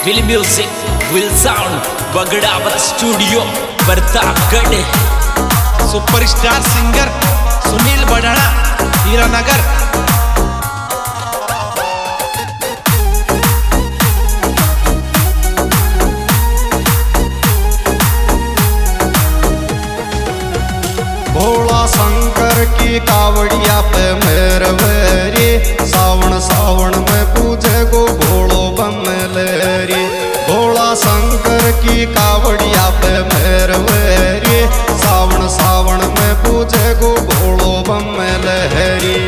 Will music will sound Bagdawat studio Pratapgarh. Superstar singer Sunil Badana Hiranagar. Bhola Shankar की कावड़िया पे मेहरवेरी, सावन सावन में पूजे गो भोलो बमलेरी। भोला शंकर की कावड़िया पे मेहरवेरी, सावन सावन में पूजे गो भोलो बमलेरी।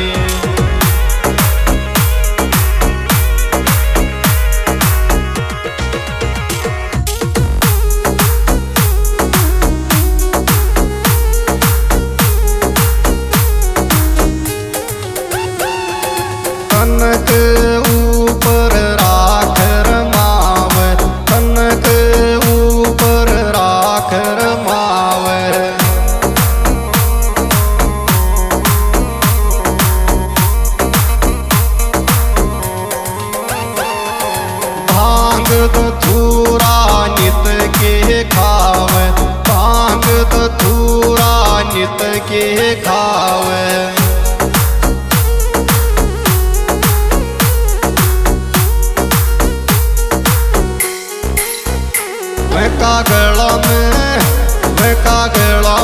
तनक ऊपर राख रमावे, तनक ऊपर राख रमावे। भांग धतूरा नित के खावे, भांग धतूरा नित के खावे। गला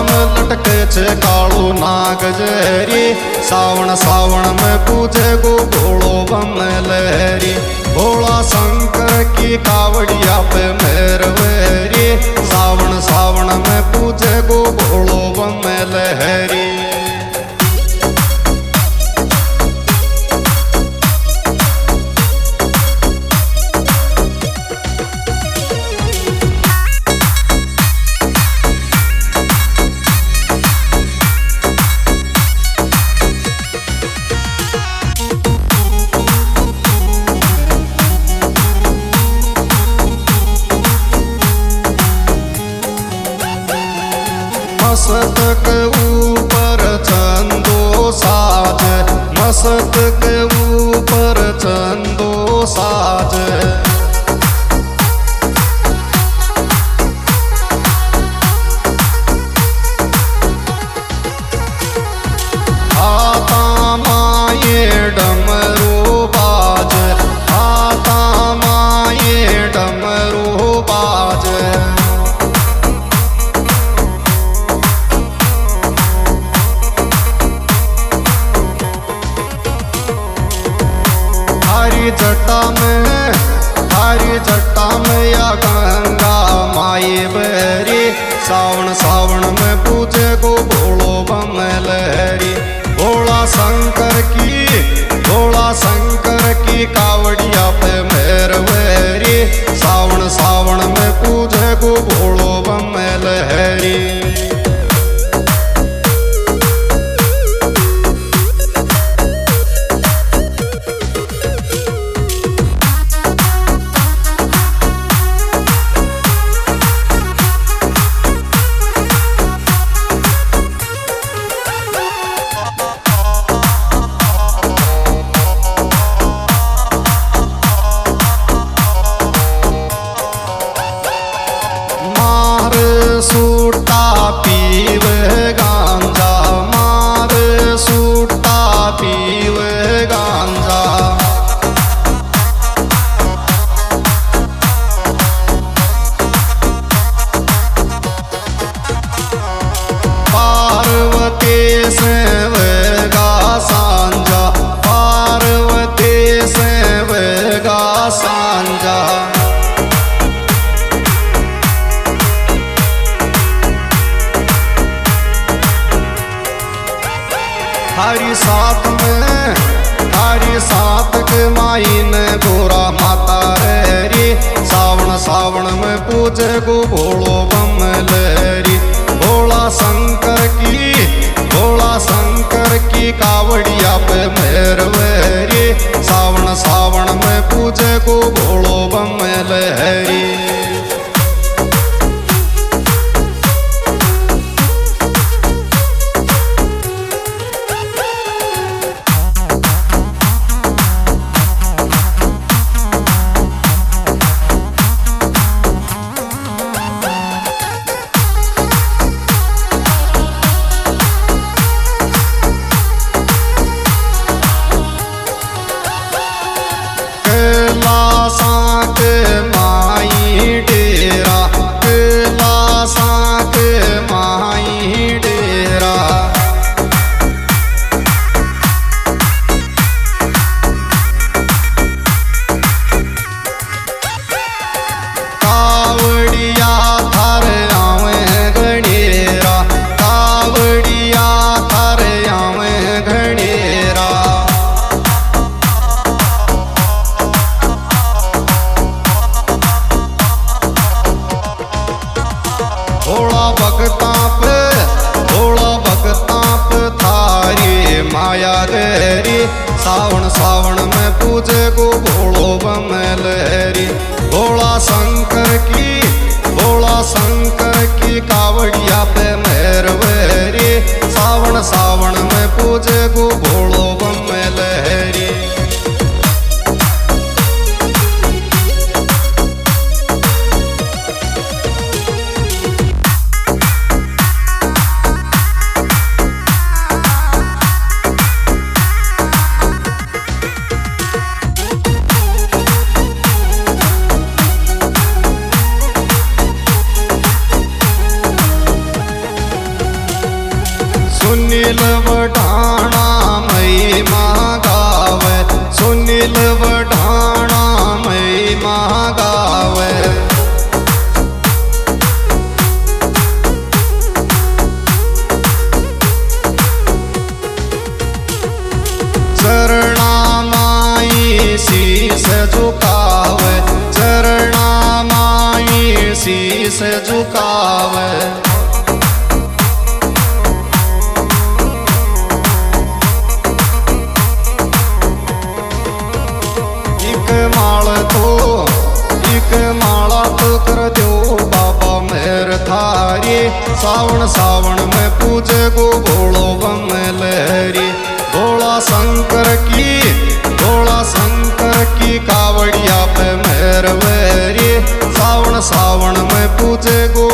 में लटके छे कालू नाग जहरी, सावन सावन में पूजे गो भोलो बमलेरी। भोला शंकर की कावड़िया पे मेहरवेरी, सावन सावन में पूजे गो भोलो बमलेरी। मस्तक ऊपर चंदो साज, मस्तक ऊपर चंदो साज। आता माये डमरू बाज, आता माये डमरू बाज। हरी जटा में या गंगा माई बहरी, सावन सावन में पूजे गो भोलो बमलेरी। भोला शंकर की कावड़िया पे मेहरवेरी, सावन सावन में पूजे गो भोलो बमलेरी। सूटा पीवे गांजा, मार सूटा पीवे गांजा। पार्वती से वेगा सांझा, पार्वती से वेगा सांझा। हरी साथ के माइन गोरा माता रे, सावन सावन में पूजे गो भोलो बमलेरी। भोला शंकर की कावड़िया पे मेहरवेरी, सावन सावन में पूजे गो भोलो बमलेरी। सावन सावन में पूजे गो भोलो बम लहरी। भोला शंकर की कावड़िया पे मेहरवेरी। सावन सावन में पूजे गो भोलो बम लहरी। सुनील वढाणा महिमा गावे। सुनील वढाणा महिमा गावे। चरणा माई शीस झुकावे। चरणा माई शीस झुकावे। एक माला तो कर दो बाबा मेहर थारी। सावन सावन में पूजे गो भोलो बम लहरी। भोला शंकर की कावड़िया पे मेहर वेरी। सावन सावन में पूजे गो